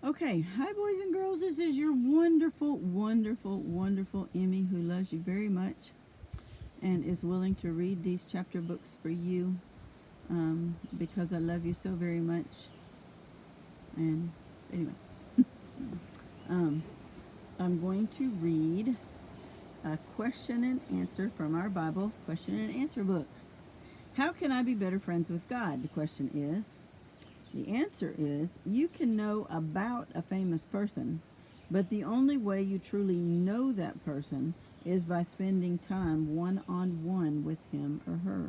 Okay, hi boys and girls. This is your wonderful, wonderful, wonderful Emmy who loves you very much and is willing to read these chapter books for you because I love you so very much. And anyway, um, I'm going to read a question and answer from our Bible question and answer book. How can I be better friends with God? The question is. The answer is you can know about a famous person, but the only way you truly know that person is by spending time one on one with him or her.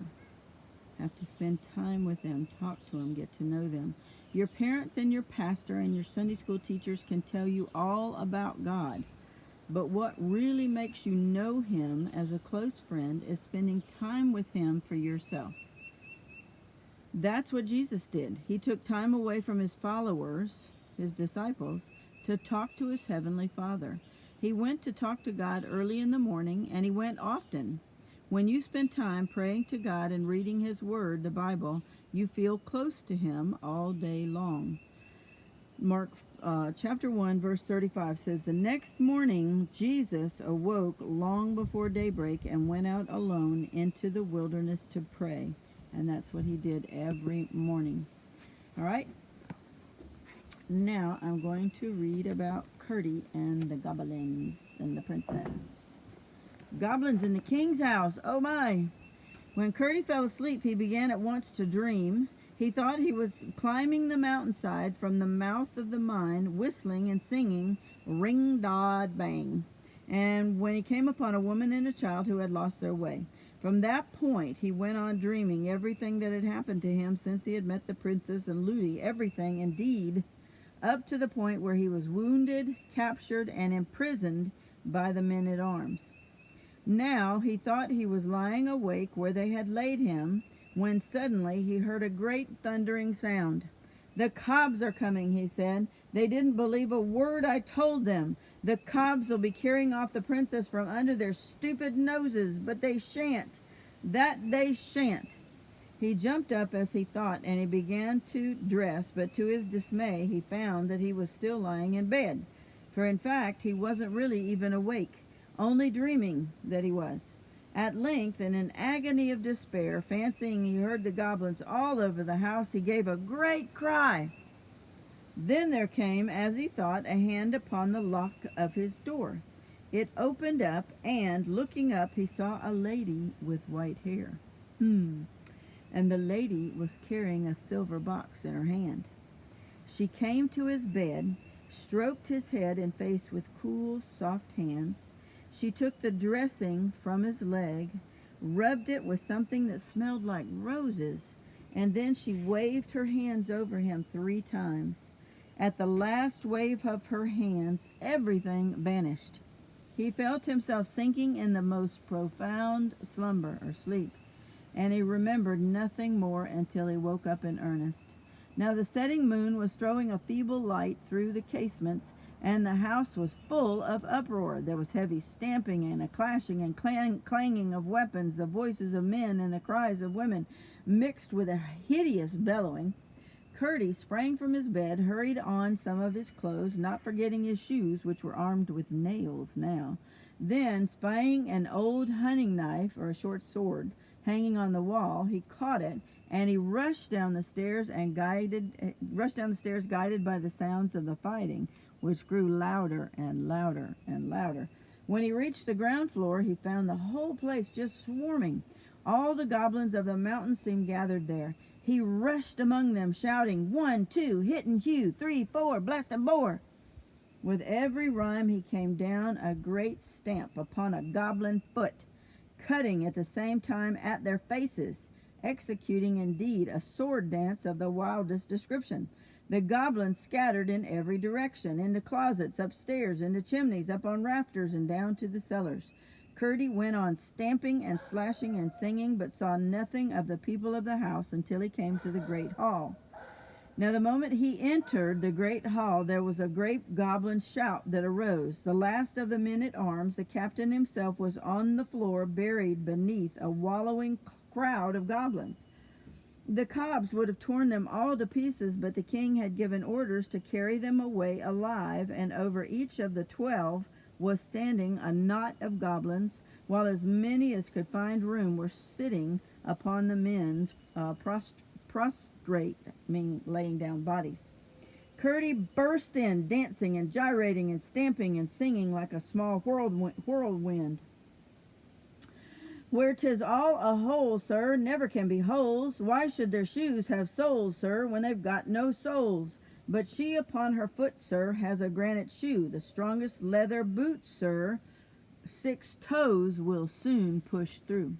Have to spend time with them, talk to them, get to know them. Your parents and your pastor and your Sunday school teachers can tell you all about God, but what really makes you know him as a close friend is spending time with him for yourself. That's what Jesus did. He took time away from his followers, his disciples, to talk to his heavenly Father. He went to talk to God early in the morning, and he went often. When you spend time praying to God and reading his word, the Bible, you feel close to him all day long. Mark chapter 1, verse 35 says, The next morning Jesus awoke long before daybreak and went out alone into the wilderness to pray. And that's what he did every morning. All right. Now I'm going to read about Curdie and the goblins and the princess. Goblins in the king's house. Oh my. When Curdie fell asleep, he began at once to dream. He thought he was climbing the mountainside from the mouth of the mine, whistling and singing Ring Dod Bang. And when he came upon a woman and a child who had lost their way. From that point, he went on dreaming everything that had happened to him since he had met the princess and Ludi, everything indeed, up to the point where he was wounded, captured, and imprisoned by the men-at-arms. Now he thought he was lying awake where they had laid him, when suddenly he heard a great thundering sound. The Cobbs are coming, he said. They didn't believe a word I told them. The Cobbs will be carrying off the princess from under their stupid noses, but they shan't. That they shan't. He jumped up as he thought, and he began to dress, but to his dismay he found that he was still lying in bed. For in fact he wasn't really even awake, only dreaming that he was. At length, in an agony of despair, fancying he heard the goblins all over the house, he gave a great cry. Then there came, as he thought, a hand upon the lock of his door. It opened up, and, looking up, he saw a lady with white hair. And the lady was carrying a silver box in her hand. She came to his bed, stroked his head and face with cool, soft hands. She took the dressing from his leg, rubbed it with something that smelled like roses, and then she waved her hands over him 3 times. At the last wave of her hands, everything vanished. He felt himself sinking in the most profound slumber or sleep, and he remembered nothing more until he woke up in earnest. Now the setting moon was throwing a feeble light through the casements, and the house was full of uproar. There was heavy stamping and a clashing and clanging of weapons, the voices of men and the cries of women, mixed with a hideous bellowing. Curdie sprang from his bed, hurried on some of his clothes, not forgetting his shoes, which were armed with nails now. Then, spying an old hunting knife, or a short sword, hanging on the wall, he caught it, and he rushed down the stairs guided by the sounds of the fighting, which grew louder and louder and louder. When he reached the ground floor, he found the whole place just swarming. All the goblins of the mountain seemed gathered there. He rushed among them, shouting, 1, 2, hit and hew, 3, 4, blast and bore. With every rhyme he came down a great stamp upon a goblin foot, cutting at the same time at their faces, executing indeed a sword dance of the wildest description. The goblins scattered in every direction, into closets, upstairs, into chimneys, up on rafters, and down to the cellars. Curdie went on stamping and slashing and singing, but saw nothing of the people of the house until he came to the great hall. Now the moment he entered the great hall, there was a great goblin shout that arose. The last of the men-at-arms, the captain himself, was on the floor, buried beneath a wallowing crowd of goblins. The cobs would have torn them all to pieces, but the king had given orders to carry them away alive, and over each of the 12 was standing a knot of goblins, while as many as could find room were sitting upon the men's prostrate, meaning laying down bodies. Curdie burst in, dancing and gyrating and stamping and singing like a small whirlwind. Where 'tis all a hole, sir, never can be holes. Why should their shoes have soles, sir, when they've got no soles? But she upon her foot, sir, has a granite shoe, the strongest leather boot, sir, 6 toes will soon push through.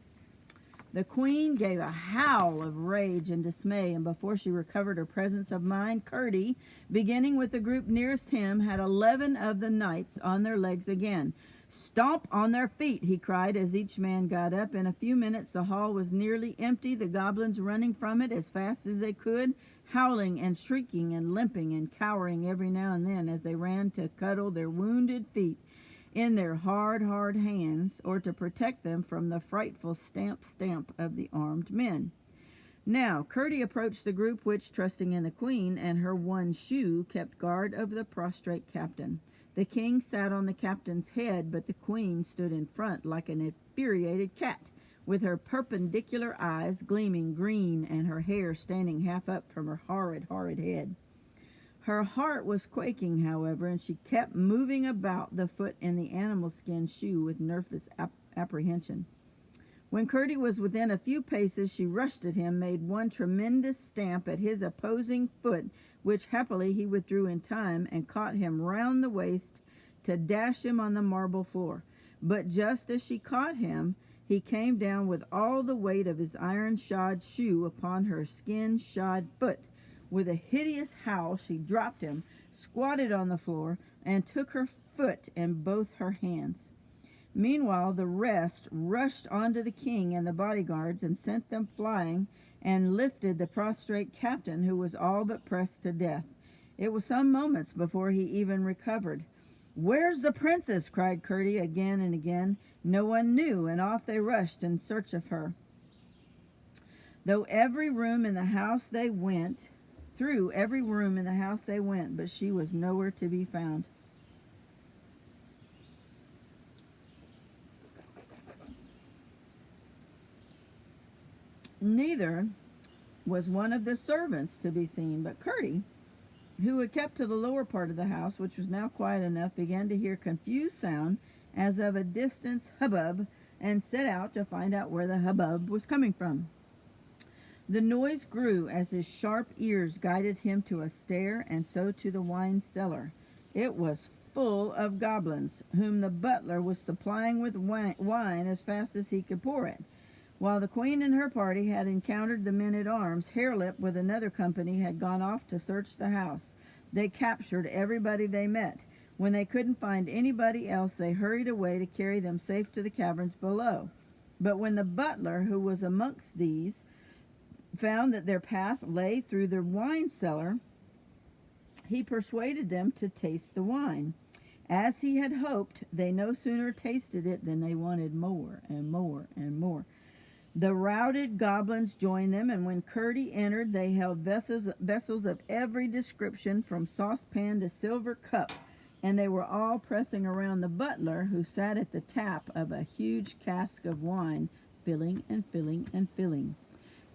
The queen gave a howl of rage and dismay, and before she recovered her presence of mind, Curdie, beginning with the group nearest him, had 11 of the knights on their legs again. "Stomp on their feet," he cried as each man got up. In a few minutes the hall was nearly empty, the goblins running from it as fast as they could, howling and shrieking and limping and cowering every now and then as they ran to cuddle their wounded feet in their hard hands, or to protect them from the frightful stamp of the armed men. Now Curdie approached the group which, trusting in the queen and her one shoe, kept guard over the prostrate captain. The king sat on the captain's head, but the queen stood in front like an infuriated cat, with her perpendicular eyes gleaming green and her hair standing half up from her horrid head. Her heart was quaking, however, and she kept moving about the foot in the animal skin shoe with nervous apprehension. When Curdie was within a few paces, she rushed at him, made one tremendous stamp at his opposing foot, which happily he withdrew in time, and caught him round the waist to dash him on the marble floor. But just as she caught him, he came down with all the weight of his iron-shod shoe upon her skin-shod foot. With a hideous howl, she dropped him, squatted on the floor, and took her foot in both her hands. Meanwhile, the rest rushed onto the king and the bodyguards and sent them flying, and lifted the prostrate captain, who was all but pressed to death. It was some moments before he even recovered. "Where's the princess?" cried Curdie again and again. No one knew, and off they rushed in search of her. Through every room in the house they went, but she was nowhere to be found. Neither was one of the servants to be seen, but Curdie, who had kept to the lower part of the house, which was now quiet enough, began to hear confused sound as of a distant hubbub, and set out to find out where the hubbub was coming from. The noise grew as his sharp ears guided him to a stair, and so to the wine cellar. It was full of goblins, whom the butler was supplying with wine as fast as he could pour it. While the queen and her party had encountered the men-at-arms, Harelip with another company had gone off to search the house. They captured everybody they met. When they couldn't find anybody else, they hurried away to carry them safe to the caverns below. But when the butler, who was amongst these, found that their path lay through the wine cellar, he persuaded them to taste the wine. As he had hoped, they no sooner tasted it than they wanted more and more and more. The routed goblins joined them, and when Curdie entered, they held vessels of every description, from saucepan to silver cup, and they were all pressing around the butler, who sat at the tap of a huge cask of wine, filling and filling and filling.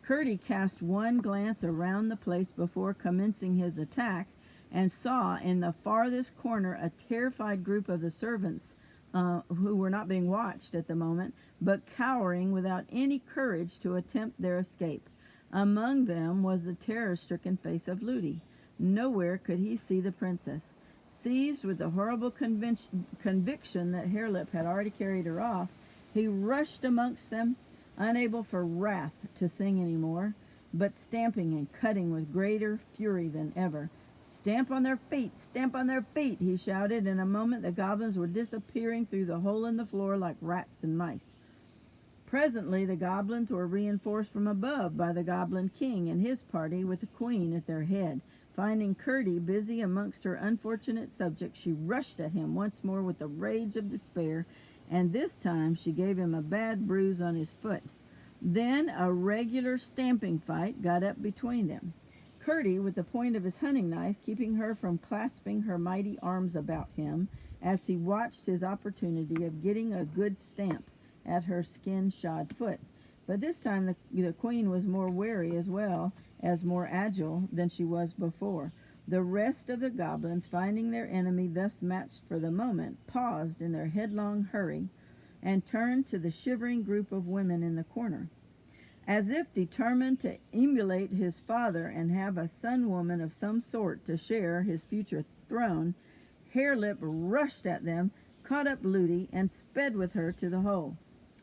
Curdie cast one glance around the place before commencing his attack, and saw in the farthest corner a terrified group of the servants, who were not being watched at the moment, but cowering without any courage to attempt their escape. Among them was the terror-stricken face of Ludi. Nowhere could he see the princess. Seized with the horrible conviction that Harelip had already carried her off, he rushed amongst them, unable for wrath to sing any more, but stamping and cutting with greater fury than ever. "Stamp on their feet! Stamp on their feet!" he shouted. In a moment the goblins were disappearing through the hole in the floor like rats and mice. Presently the goblins were reinforced from above by the Goblin King and his party, with the queen at their head. Finding Curdie busy amongst her unfortunate subjects, she rushed at him once more with the rage of despair, and this time she gave him a bad bruise on his foot. Then a regular stamping fight got up between them. Curdie, with the point of his hunting knife, keeping her from clasping her mighty arms about him as he watched his opportunity of getting a good stamp at her skin-shod foot. But this time the queen was more wary as well as more agile than she was before. The rest of the goblins, finding their enemy thus matched for the moment, paused in their headlong hurry and turned to the shivering group of women in the corner. As if determined to emulate his father and have a son-woman of some sort to share his future throne, Harelip rushed at them, caught up Ludi, and sped with her to the hole.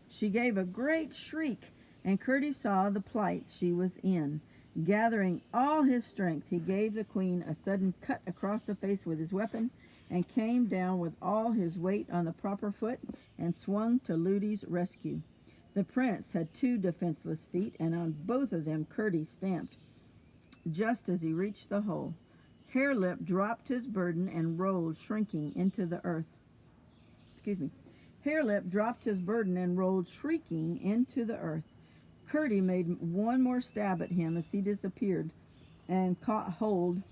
She gave a great shriek, and Curdie saw the plight she was in. Gathering all his strength, he gave the queen a sudden cut across the face with his weapon, and came down with all his weight on the proper foot, and swung to Ludi's rescue. The prince had 2 defenseless feet, and on both of them Curdie stamped. Just as he reached the hole, Harelip dropped his burden and rolled, shrinking into the earth. Harelip dropped his burden and rolled, shrieking, into the earth. Curdie made one more stab at him as he disappeared, and caught hold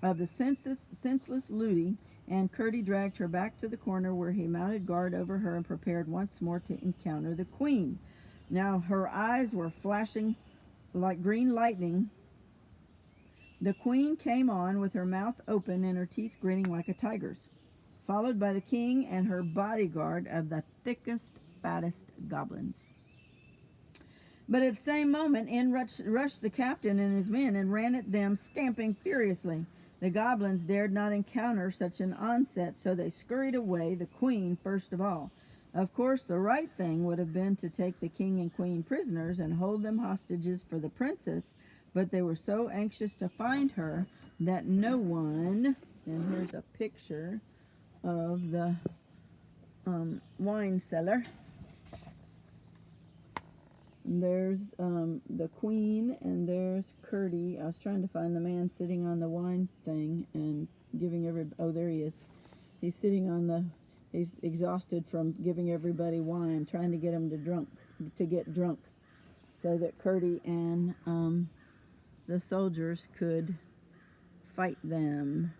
of the senseless Ludi, and Curdie dragged her back to the corner where he mounted guard over her and prepared once more to encounter the queen. Now her eyes were flashing like green lightning. The queen came on with her mouth open and her teeth grinning like a tiger's, followed by the king and her bodyguard of the thickest, fattest goblins. But at the same moment, in rushed the captain and his men and ran at them, stamping furiously. The goblins dared not encounter such an onset, so they scurried away, the queen first of all. Of course, the right thing would have been to take the king and queen prisoners and hold them hostages for the princess, but they were so anxious to find her that no one, and here's a picture of the wine cellar. There's the queen, and there's Curdie. I was trying to find the man sitting on the wine thing and giving oh, there he is. He's sitting on he's exhausted from giving everybody wine, trying to get them to get drunk, so that Curdie and the soldiers could fight them.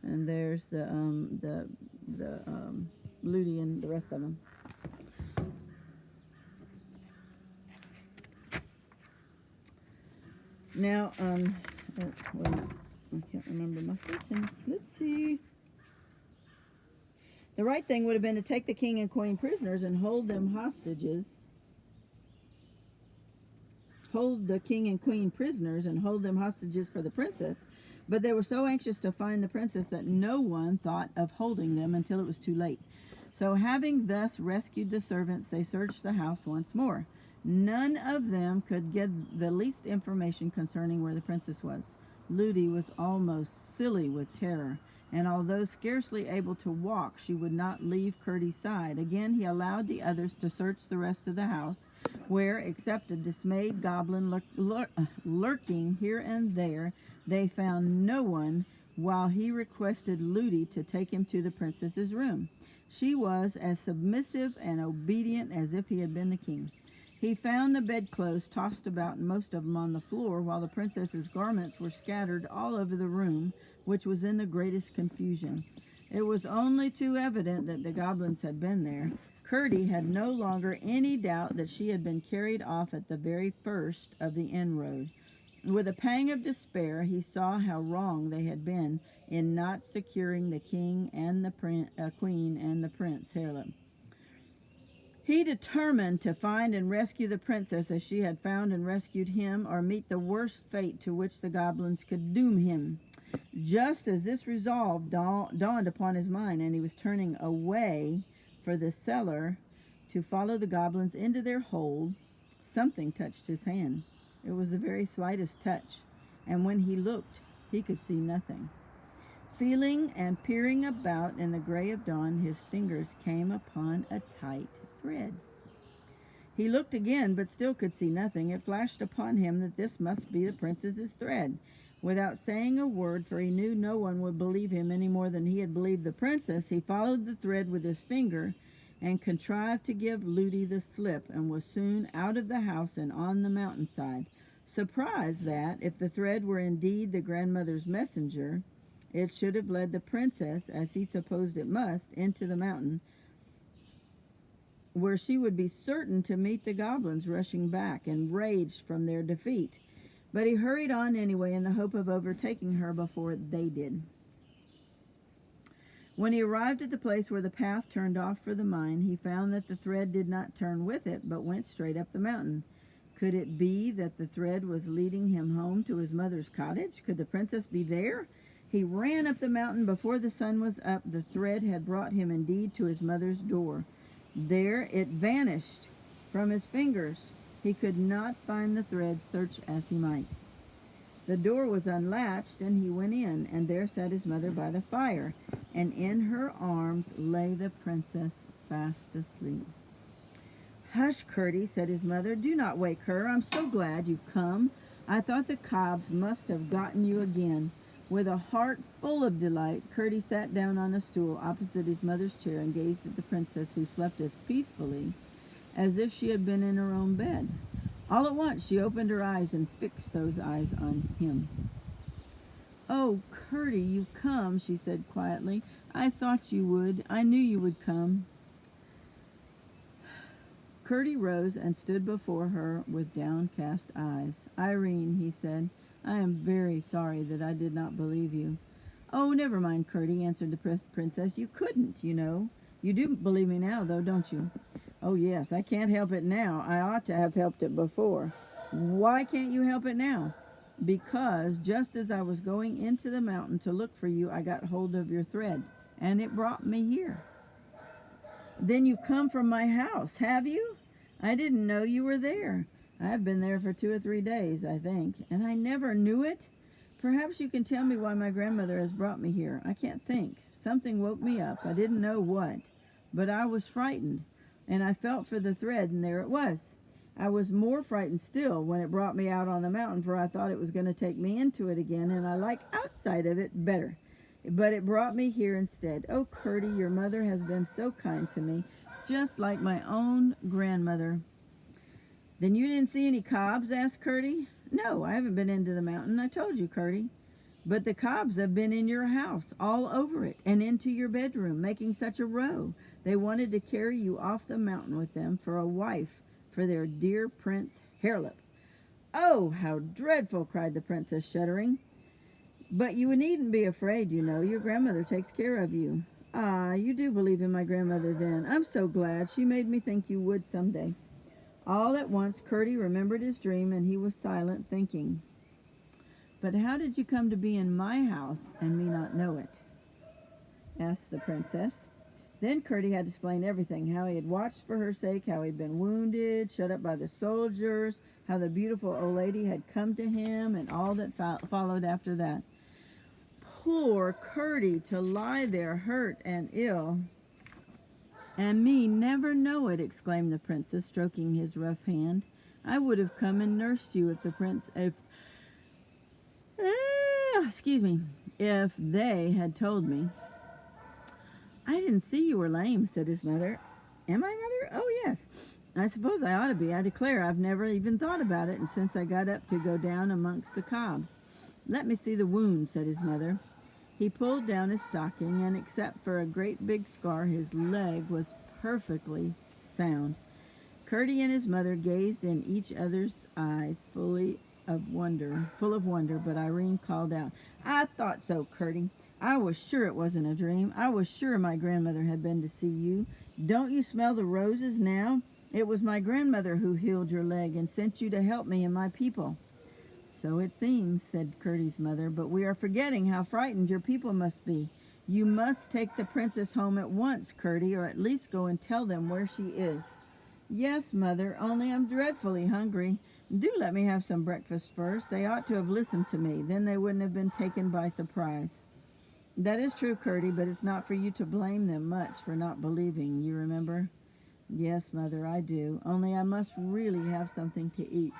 And there's the Ludi and the rest of them. Now, wait a minute. I can't remember my sentence. Let's see. The right thing would have been to take the king and queen prisoners and hold them hostages. Hold the king and queen prisoners and hold them hostages for the princess. But they were so anxious to find the princess that no one thought of holding them until it was too late. So having thus rescued the servants, they searched the house once more. None of them could get the least information concerning where the princess was. Ludi was almost silly with terror, and although scarcely able to walk, she would not leave Curdie's side. Again, he allowed the others to search the rest of the house, where, except a dismayed goblin lurking here and there, they found no one, while he requested Ludi to take him to the princess's room. She was as submissive and obedient as if he had been the king. He found the bedclothes tossed about, and most of them on the floor, while the princess's garments were scattered all over the room, which was in the greatest confusion. It was only too evident that the goblins had been there. Curdie had no longer any doubt that she had been carried off at the very first of the inroad. With a pang of despair, he saw how wrong they had been in not securing the king and the queen and the prince, Harelip. He determined to find and rescue the princess as she had found and rescued him, or meet the worst fate to which the goblins could doom him. Just as this resolve dawned upon his mind, and he was turning away for the cellar to follow the goblins into their hold, something touched his hand. It was the very slightest touch, and when he looked, he could see nothing. Feeling and peering about in the gray of dawn, his fingers came upon a tight thread. He looked again, but still could see nothing. It flashed upon him that this must be the princess's thread. Without saying a word, for he knew no one would believe him any more than he had believed the princess, he followed the thread with his finger, and contrived to give Ludi the slip, and was soon out of the house and on the mountainside, surprised that, if the thread were indeed the grandmother's messenger, it should have led the princess, as he supposed it must, into the mountain, where she would be certain to meet the goblins rushing back, enraged from their defeat. But he hurried on anyway in the hope of overtaking her before they did. When he arrived at the place where the path turned off for the mine, he found that the thread did not turn with it, but went straight up the mountain. Could it be that the thread was leading him home to his mother's cottage? Could the princess be there? He ran up the mountain before the sun was up. The thread had brought him indeed to his mother's door. There it vanished from his fingers. He could not find the thread, search as he might. The door was unlatched, and he went in, and there sat his mother by the fire, and in her arms lay the princess fast asleep. "Hush, Curdie," said his mother. "Do not wake her. I'm so glad you've come. I thought the cobs must have gotten you again." With a heart full of delight, Curdie sat down on a stool opposite his mother's chair and gazed at the princess, who slept as peacefully as if she had been in her own bed. All at once she opened her eyes and fixed those eyes on him. "Oh, Curdie, you've come," she said quietly. "I thought you would. I knew you would come." Curdie rose and stood before her with downcast eyes. "Irene," he said, "I am very sorry that I did not believe you." "Oh, never mind, Curdie," answered the princess. "You couldn't, you know. You do believe me now, though, don't you?" "Oh, yes, I can't help it now. I ought to have helped it before." "Why can't you help it now?" "Because just as I was going into the mountain to look for you, I got hold of your thread, and it brought me here." "Then you come from my house, have you? I didn't know you were there. I've been there for 2 or 3 days, I think, and I never knew it. Perhaps you can tell me why my grandmother has brought me here. I can't think. Something woke me up. I didn't know what, but I was frightened, and I felt for the thread, and there it was. I was more frightened still when it brought me out on the mountain, for I thought it was going to take me into it again, and I like outside of it better. But it brought me here instead. Oh, Curdie, your mother has been so kind to me, just like my own grandmother." "Then you didn't see any cobs?" asked Curdie. "No, I haven't been into the mountain. I told you, Curdie. But the cobs have been in your house, all over it, and into your bedroom, making such a row. They wanted to carry you off the mountain with them for a wife for their dear Prince Harelip." "Oh, how dreadful!" cried the princess, shuddering. "But you needn't be afraid, you know. Your grandmother takes care of you." "Ah, you do believe in my grandmother, then. I'm so glad. She made me think you would someday." All at once Curdie remembered his dream, and he was silent, thinking. "But how did you come to be in my house and me not know it?" asked the princess. Then Curdie had to explain everything, how he had watched for her sake, how he had been wounded, shut up by the soldiers, how the beautiful old lady had come to him, and all that followed after that. "Poor Curdie, to lie there hurt and ill, and me never know it!" exclaimed the princess, stroking his rough hand. "I would have come and nursed you if they had told me." "I didn't see you were lame," said his mother. "Am I, Mother? Oh, yes. I suppose I ought to be. I declare I've never even thought about it, and since I got up to go down amongst the cobs." "Let me see the wound," said his mother. He pulled down his stocking, and except for a great big scar, his leg was perfectly sound. Curdie and his mother gazed in each other's eyes full of wonder, but Irene called out, "I thought so, Curdie. I was sure it wasn't a dream. I was sure my grandmother had been to see you. Don't you smell the roses now? It was my grandmother who healed your leg and sent you to help me and my people." "So it seems," said Curdie's mother, "but we are forgetting how frightened your people must be. You must take the princess home at once, Curdie, or at least go and tell them where she is." "Yes, Mother, only I'm dreadfully hungry. Do let me have some breakfast first. They ought to have listened to me. Then they wouldn't have been taken by surprise." "That is true, Curdie, but it's not for you to blame them much for not believing, you remember." "Yes, Mother, I do. Only I must really have something to eat.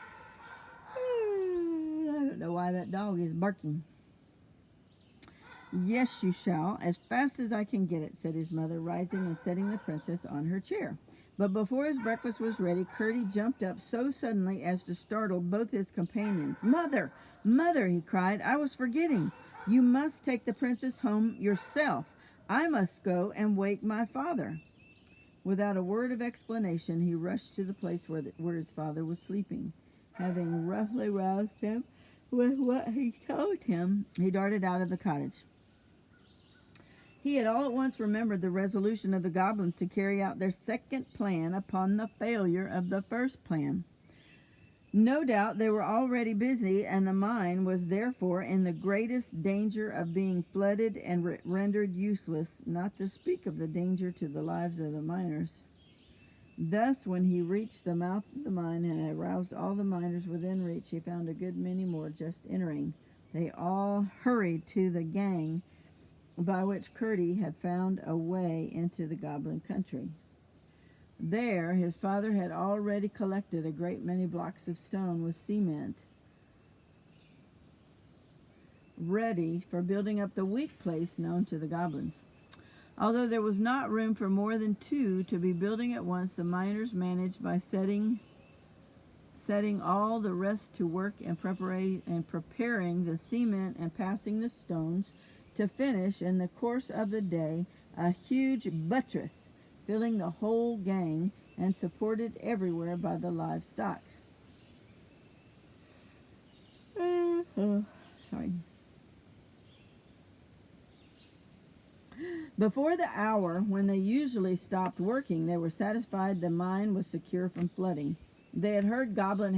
I don't know why that dog is barking." Yes, you shall, as fast as I can get it, said his mother, rising and setting the princess on her chair. But before his breakfast was ready, Curdie jumped up so suddenly as to startle both his companions. Mother, mother, he cried, I was forgetting. You must take the princess home yourself. I must go and wake my father. Without a word of explanation, he rushed to the place where his father was sleeping. Having roughly roused him with what he told him, he darted out of the cottage. He had all at once remembered the resolution of the goblins to carry out their second plan upon the failure of the first plan. No doubt they were already busy, and the mine was therefore in the greatest danger of being flooded and rendered useless, not to speak of the danger to the lives of the miners. Thus, when he reached the mouth of the mine and had aroused all the miners within reach, he found a good many more just entering. They all hurried to the gang by which Curdie had found a way into the goblin country. There his father had already collected a great many blocks of stone with cement, ready for building up the weak place known to the goblins. Although there was not room for more than 2 to be building at once, the miners managed by setting all the rest to work and preparing the cement and passing the stones to finish in the course of the day a huge buttress filling the whole gang and supported everywhere by the livestock. Sorry. Before the hour when they usually stopped working, they were satisfied the mine was secure from flooding. They had heard goblin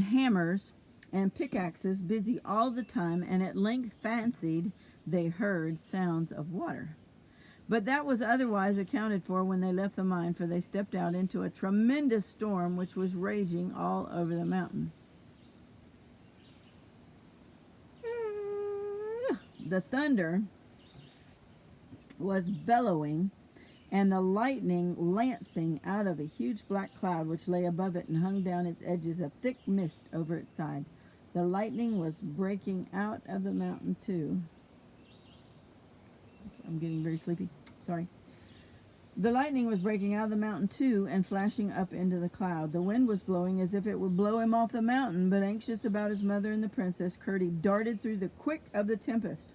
hammers and pickaxes busy all the time, and at length fancied they heard sounds of water. But that was otherwise accounted for when they left the mine, for they stepped out into a tremendous storm which was raging all over the mountain. The thunder was bellowing, and the lightning lancing out of a huge black cloud which lay above it and hung down its edges of thick mist over its side. The lightning was breaking out of the mountain too. I'm getting very sleepy. Sorry. The lightning was breaking out of the mountain too and flashing up into the cloud. The wind was blowing as if it would blow him off the mountain, but anxious about his mother and the princess, Curdie darted through the quick of the tempest.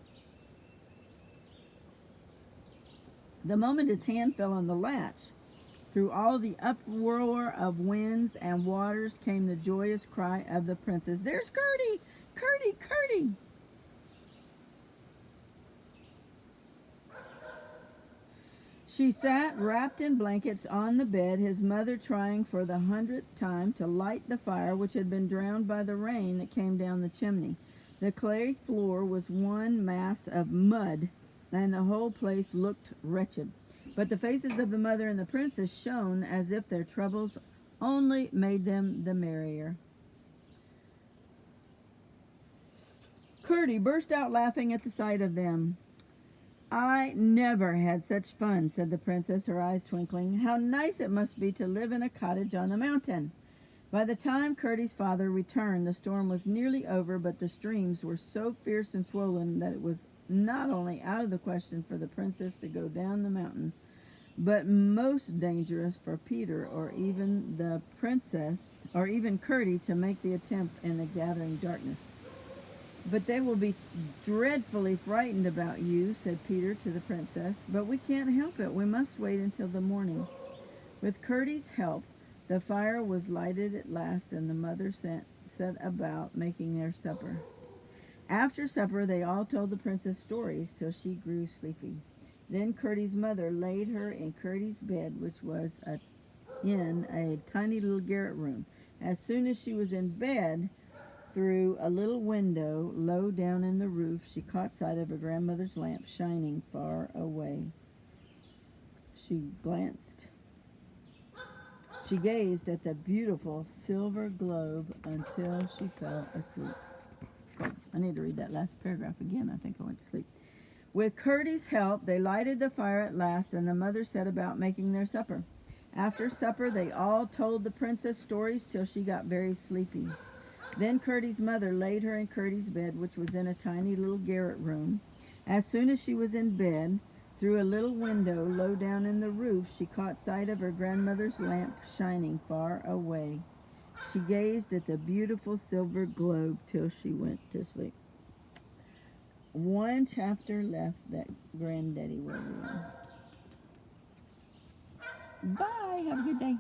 The moment his hand fell on the latch, through all the uproar of winds and waters came the joyous cry of the princess, "There's Curdie! Curdie! Curdie!" She sat wrapped in blankets on the bed, his mother trying for the 100th time to light the fire which had been drowned by the rain that came down the chimney. The clay floor was one mass of mud, and the whole place looked wretched. But the faces of the mother and the princess shone as if their troubles only made them the merrier. Curdie burst out laughing at the sight of them. "I never had such fun," said the princess, her eyes twinkling. "How nice it must be to live in a cottage on the mountain." By the time Curdie's father returned, the storm was nearly over, but the streams were so fierce and swollen that it was not only out of the question for the princess to go down the mountain, but most dangerous for Peter or even the princess or even Curdie to make the attempt in the gathering darkness. "But they will be dreadfully frightened about you," said Peter to the princess. "But we can't help it. We must wait until the morning." With Curdie's help, the fire was lighted at last, and the mother set about making their supper. After supper, they all told the princess stories till she grew sleepy. Then Curdie's mother laid her in Curdie's bed, which was in a tiny little garret room. As soon as she was in bed, through a little window low down in the roof, she caught sight of her grandmother's lamp shining far away. She gazed at the beautiful silver globe until she fell asleep. I need to read that last paragraph again. I think I went to sleep. With Curdie's help, they lighted the fire at last, and the mother set about making their supper. After supper, they all told the princess stories till she got very sleepy. Then Gertie's mother laid her in Gertie's bed, which was in a tiny little garret room. As soon as she was in bed, through a little window low down in the roof, she caught sight of her grandmother's lamp shining far away. She gazed at the beautiful silver globe till she went to sleep. One chapter left that Granddaddy will read. Bye. Have a good day.